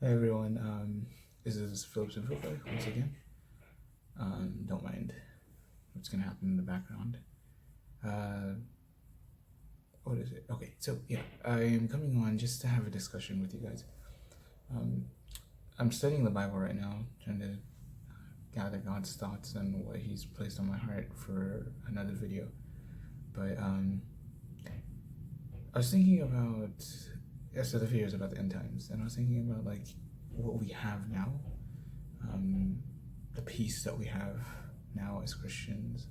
Hey everyone, this is Phillips and Philip once again. Don't mind what's gonna happen in the background. Uh, what is it? Okay, so yeah, I am coming on just to have a discussion with you guys. Um, I'm studying the Bible right now, trying to gather God's thoughts and what He's placed on my heart for another video. But I was thinking about, so the video is about the end times, and I was thinking about like what we have now, the peace that we have now as Christians.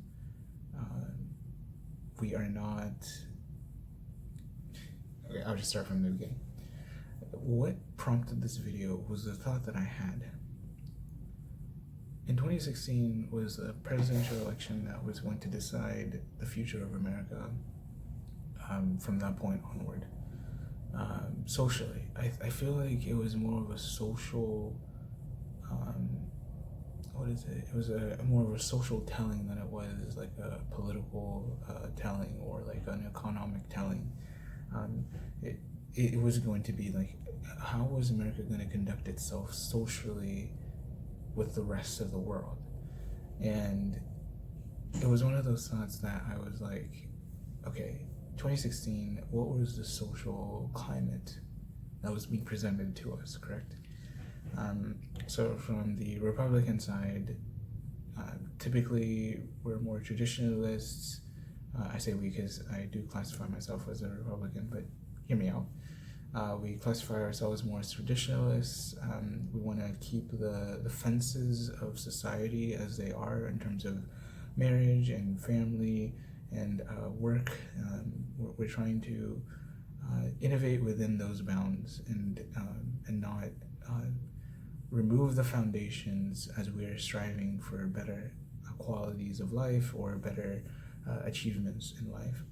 We are not. Okay, I'll just start from the beginning. What prompted this video was the thought that I had. In 2016 was a presidential election that was going to decide the future of America from that point onward. Socially, I feel like it was more of a social, what is it? It was more of a social telling than it was like a political telling or like an economic telling. Um, it, it was going to be like, how was America going to conduct itself socially with the rest of the world? And it was one of those thoughts that I was like, okay, 2016, what was the social climate that was being presented to us, correct? So from the Republican side, typically we're more traditionalists. I say we because I do classify myself as a Republican, but hear me out. We classify ourselves more as traditionalists. We want to keep the fences of society as they are in terms of marriage and family and work. We're trying to innovate within those bounds and not remove the foundations as we are striving for better qualities of life or better achievements in life.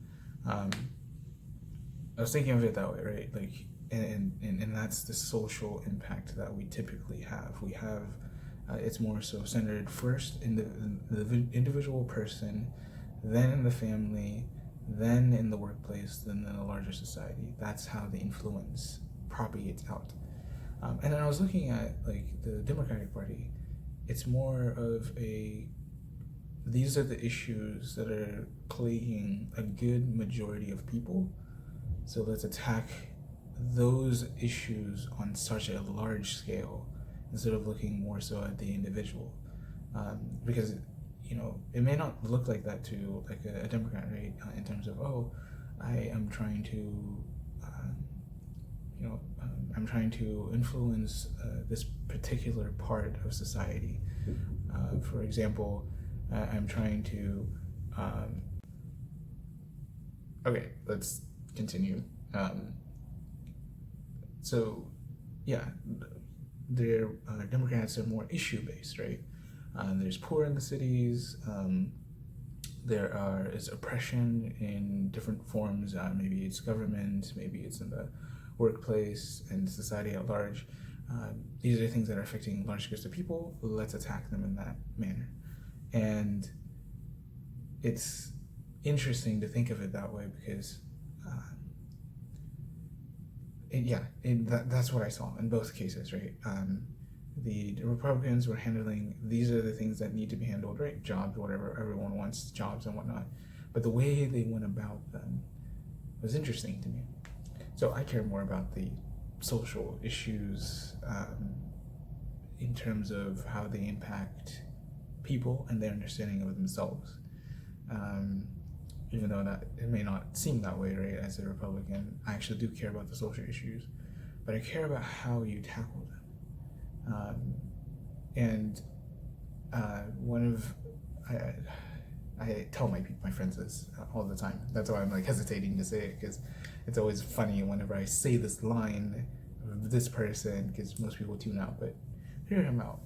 I was thinking of it that way, right? Like, and that's the social impact that we typically have. We have it's more so centered first in the individual person, then in the family, then in the workplace, then in the larger society. That's how the influence propagates out. And then I was looking at like the Democratic Party. It's more of a these are the issues that are plaguing a good majority of people. So let's attack those issues on such a large scale instead of looking more so at the individual. Because it may not look like that to like a Democrat, right? In terms of, oh, I am trying to I'm trying to influence this particular part of society. For example, I'm trying to. Okay, let's continue. So, yeah, their Democrats are more issue based, right? There's poor in the cities. There is oppression in different forms. Maybe it's government, maybe it's in the workplace and society at large. These are things that are affecting large groups of people. Let's attack them in that manner. And it's interesting to think of it that way because, that's what I saw in both cases, right? The Republicans were handling these are the things that need to be handled, right? Jobs, whatever, everyone wants jobs and whatnot. But the way they went about them was interesting to me. So I care more about the social issues in terms of how they impact people and their understanding of themselves. Even though that it may not seem that way, right? As a Republican, I actually do care about the social issues, but I care about how you tackle them. And one of I tell my friends this all the time. That's why I'm like hesitating to say it because it's always funny whenever I say this line of this person because most people tune out, but hear him out.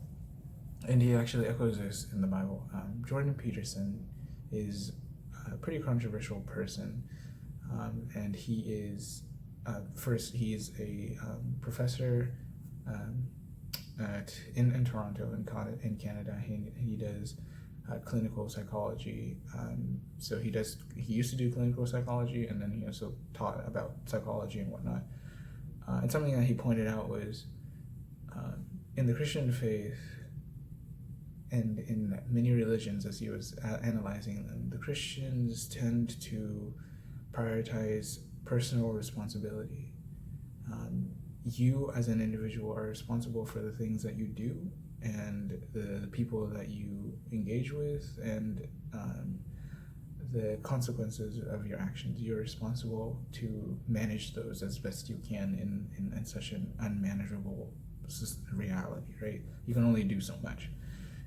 And he actually echoes this in the Bible. Jordan Peterson is a pretty controversial person, and he is first he is a professor in Toronto in Canada. He does clinical psychology. So he used to do clinical psychology, and then he also taught about psychology and whatnot. And something that he pointed out was In the Christian faith and in many religions, as he was analyzing them, the Christians tend to prioritize personal responsibility. You as an individual are responsible for the things that you do and the people that you engage with, and the consequences of your actions. You're responsible to manage those as best you can in such an unmanageable reality, right? You can only do so much.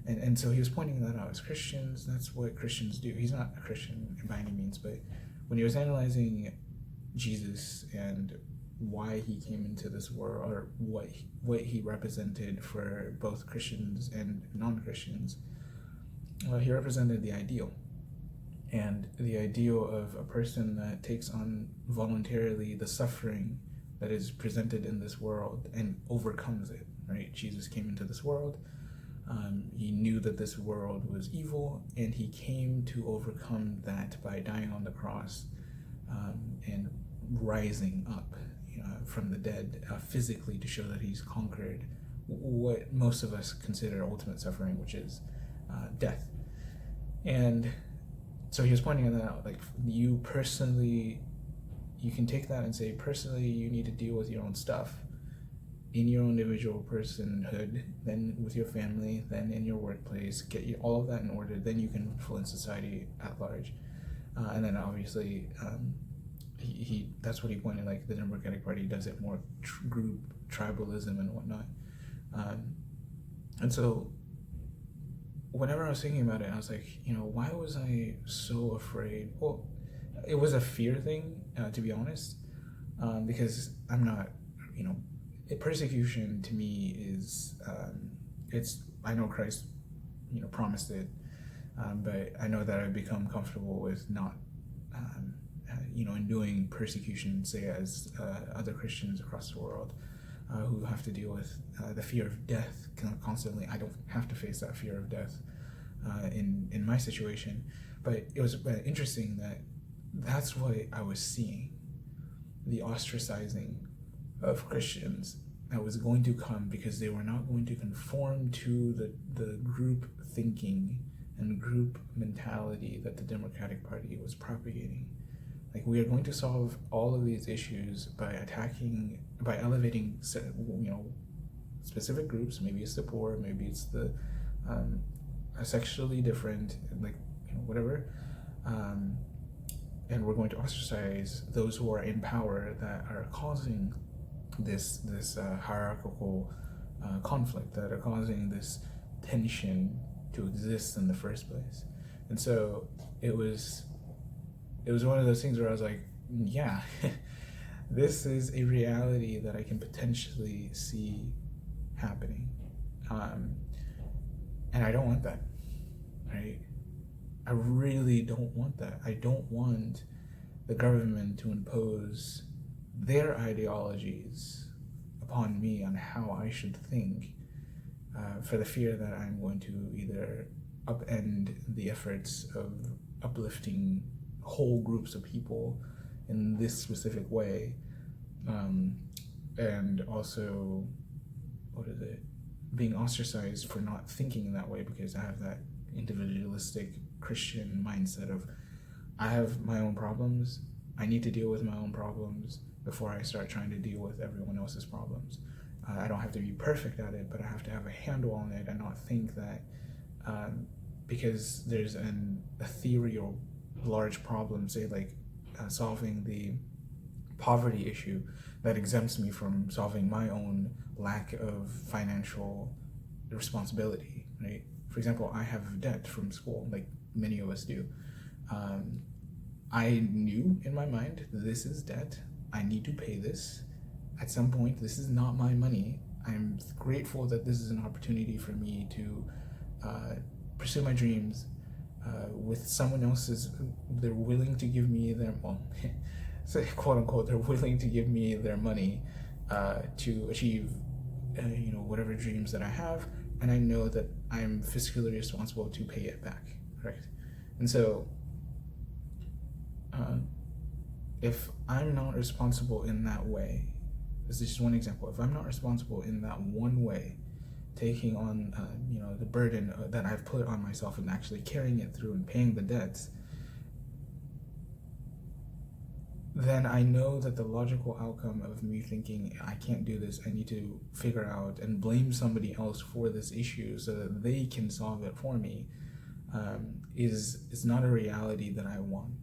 And so he was pointing that out. As Christians, that's what Christians do. He's not a Christian by any means, but when he was analyzing Jesus and why he came into this world, or what he represented for both Christians and non-Christians, he represented the ideal. And the ideal of a person that takes on voluntarily the suffering that is presented in this world and overcomes it, right? Jesus came into this world. He knew that this world was evil, and he came to overcome that by dying on the cross and rising up from the dead physically, to show that he's conquered what most of us consider ultimate suffering, which is death. And so he was pointing that out, like, you personally, you can take that and say, personally, you need to deal with your own stuff in your own individual personhood, then with your family, then in your workplace, get all of that in order, then you can influence society at large. And then obviously, he that's what he pointed, like the Democratic Party does it more group tribalism and whatnot. And so whenever I was thinking about it, I was like, why was I so afraid? Well, it was a fear thing, to be honest, because I'm not, persecution to me is, I know Christ, promised it, but I know that I've become comfortable with not, enduring persecution, say, as other Christians across the world who have to deal with the fear of death constantly. I don't have to face that fear of death in my situation, but it was interesting that that's what I was seeing, the ostracizing of Christians that was going to come because they were not going to conform to the group thinking and group mentality that the Democratic Party was propagating. Like, we are going to solve all of these issues by elevating, specific groups. Maybe it's the poor, maybe it's the sexually different, whatever. And we're going to ostracize those who are in power that are causing this hierarchical conflict, that are causing this tension to exist in the first place. And so it was one of those things where I was like, yeah, this is a reality that I can potentially see happening. And I don't want that, right? I really don't want that. I don't want the government to impose their ideologies upon me on how I should think, for the fear that I'm going to either upend the efforts of uplifting whole groups of people in this specific way, and also, being ostracized for not thinking that way, because I have that individualistic Christian mindset of, I have my own problems, I need to deal with my own problems before I start trying to deal with everyone else's problems. I don't have to be perfect at it, but I have to have a handle on it and not think that because there's a theory or large problem, say like solving the poverty issue, that exempts me from solving my own lack of financial responsibility, right? For example, I have debt from school, like many of us do. I knew in my mind, this is debt, I need to pay this. At some point, this is not my money. I'm grateful that this is an opportunity for me to pursue my dreams with someone else's. They're willing to give me their, say, quote unquote, they're willing to give me their money to achieve, whatever dreams that I have, and I know that I'm fiscally responsible to pay it back, right? And so, if I'm not responsible in that way, This is just one example. If I'm not responsible in that one way, taking on the burden that I've put on myself and actually carrying it through and paying the debts, then I know that the logical outcome of me thinking I can't do this, I need to figure out and blame somebody else for this issue so that they can solve it for me, is not a reality that I want,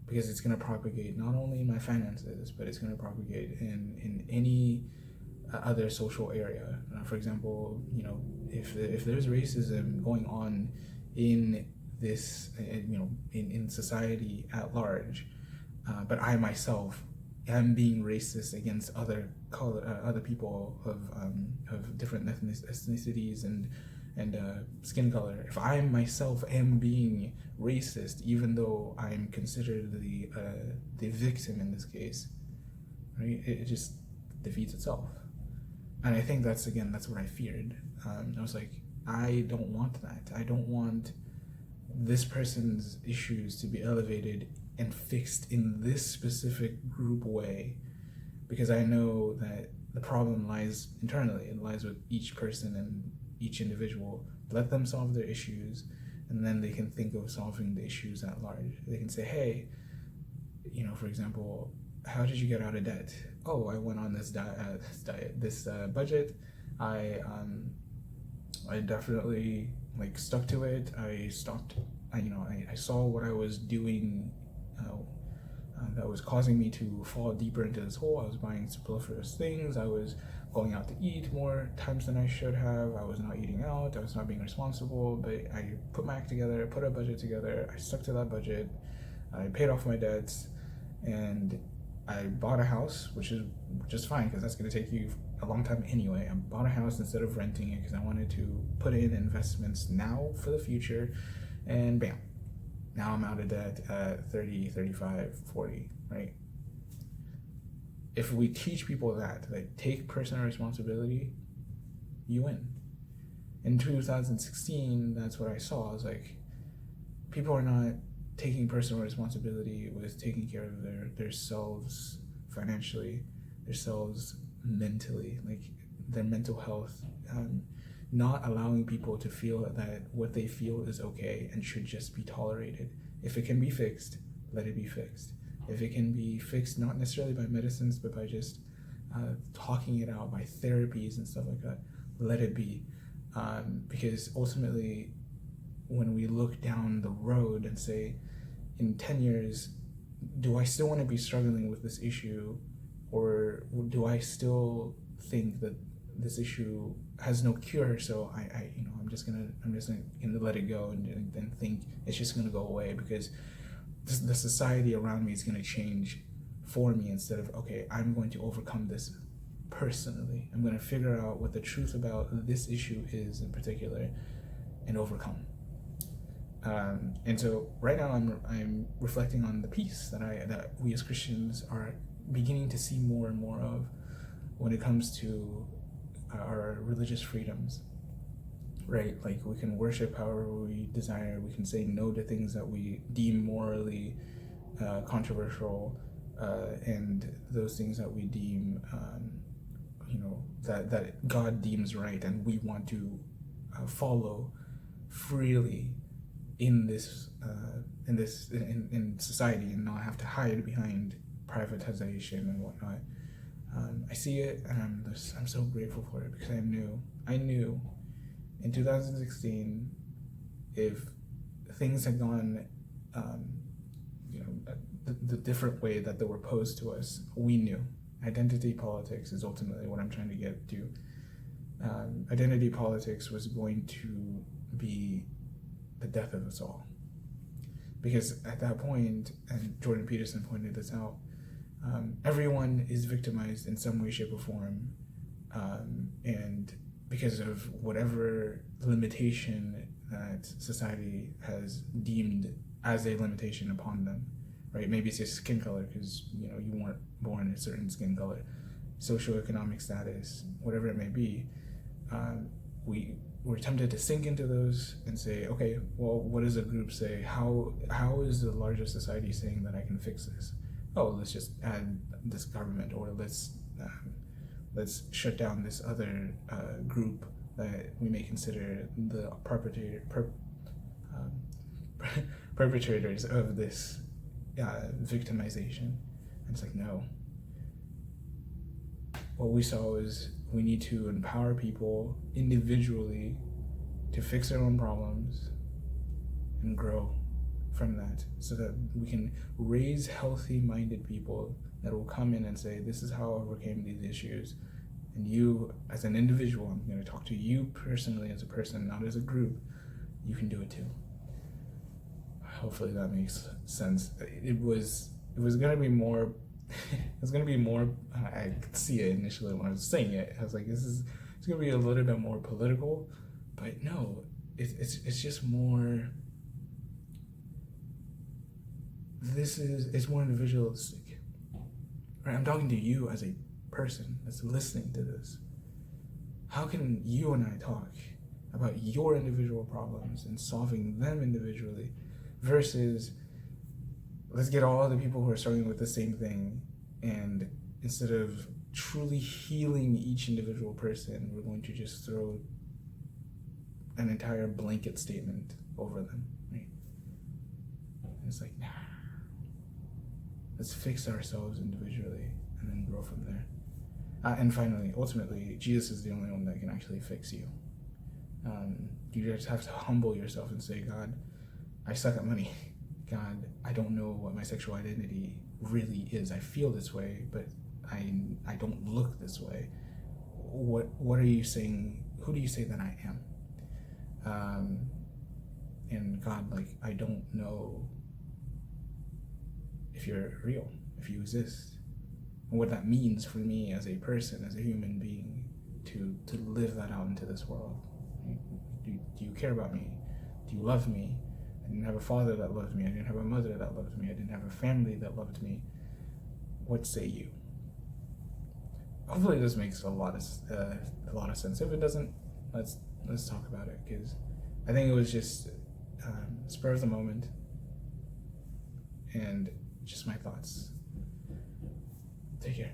because it's going to propagate not only in my finances, but it's going to propagate in any other social area. For example, if there's racism going on in this, in society at large, but I myself am being racist against other people of different ethnicities and skin color. If I myself am being racist, even though I'm considered the victim in this case, right? It just defeats itself. And I think that's what I feared. I was like, I don't want that. I don't want this person's issues to be elevated and fixed in this specific group way, because I know that the problem lies internally. It lies with each person and each individual. Let them solve their issues, and then they can think of solving the issues at large. They can say, hey, for example, how did you get out of debt? Oh, I went on this budget. I definitely stuck to it. I stopped. I saw what I was doing that was causing me to fall deeper into this hole. I was buying superfluous things. I was going out to eat more times than I should have. I was not eating out. I was not being responsible. But I put my act together, put a budget together. I stuck to that budget. I paid off my debts, and I bought a house, which is just fine because that's going to take you a long time anyway. I bought a house instead of renting it because I wanted to put in investments now for the future, and bam, now I'm out of debt at 30, 35, 40, right? If we teach people that, take personal responsibility, you win. In 2016, that's what I saw. I was like, people are not taking personal responsibility with taking care of their selves financially, their selves mentally, their mental health, not allowing people to feel that what they feel is okay and should just be tolerated. If it can be fixed, let it be fixed. If it can be fixed, not necessarily by medicines, but by just talking it out, by therapies and stuff like that, let it be. Because ultimately, when we look down the road and say, in 10 years, do I still want to be struggling with this issue, or do I still think that this issue has no cure? So I'm just gonna let it go and think it's just gonna go away because the society around me is gonna change for me, instead of, okay, I'm going to overcome this personally. I'm gonna figure out what the truth about this issue is in particular and overcome. And so right now I'm reflecting on the peace that we as Christians are beginning to see more and more of when it comes to our religious freedoms, right? We can worship however we desire. We can say no to things that we deem morally controversial, and those things that we deem, that God deems right, and we want to follow freely in society, and not have to hide behind privatization and whatnot. I see it, and I'm so grateful for it, because I knew in 2016, if things had gone the different way that they were posed to us, we knew. Identity politics is ultimately what I'm trying to get to. Identity politics was going to be the death of us all. Because at that point, and Jordan Peterson pointed this out, everyone is victimized in some way, shape, or form, and because of whatever limitation that society has deemed as a limitation upon them, right? Maybe it's just skin color, because you weren't born a certain skin color, socioeconomic status, whatever it may be. We're tempted to sink into those and say, okay, well, what does a group say? How is the larger society saying that I can fix this? Oh, let's just add this government, or let's let's shut down this other group that we may consider the um, perpetrators of this victimization. And it's like, no. What we saw is we need to empower people individually to fix their own problems and grow from that, so that we can raise healthy-minded people that will come in and say, this is how I overcame these issues. And you, as an individual, I'm going to talk to you personally as a person, not as a group, you can do it too. Hopefully that makes sense. It was going to be more, I could see it initially when I was saying it. I was like, it's going to be a little bit more political, but no, it's just more, it's more individualistic. Right? I'm talking to you as a person that's listening to this. How can you and I talk about your individual problems and solving them individually versus let's get all the people who are struggling with the same thing, and instead of truly healing each individual person, we're going to just throw an entire blanket statement over them, right? And it's like, nah. Let's fix ourselves individually and then grow from there. And finally, ultimately, Jesus is the only one that can actually fix you. You just have to humble yourself and say, God, I suck at money. God, I don't know what my sexual identity really is. I feel this way, but I don't look this way. What are you saying? Who do you say that I am? And God, like, I don't know if you're real, if you exist, and what that means for me as a person, as a human being, to live that out into this world. Do you care about me? Do you love me? I didn't have a father that loved me. I didn't have a mother that loved me. I didn't have a family that loved me. What say you? Hopefully this makes a lot of sense. If it doesn't, let's talk about it, because I think it was just spur of the moment and just my thoughts. Take care.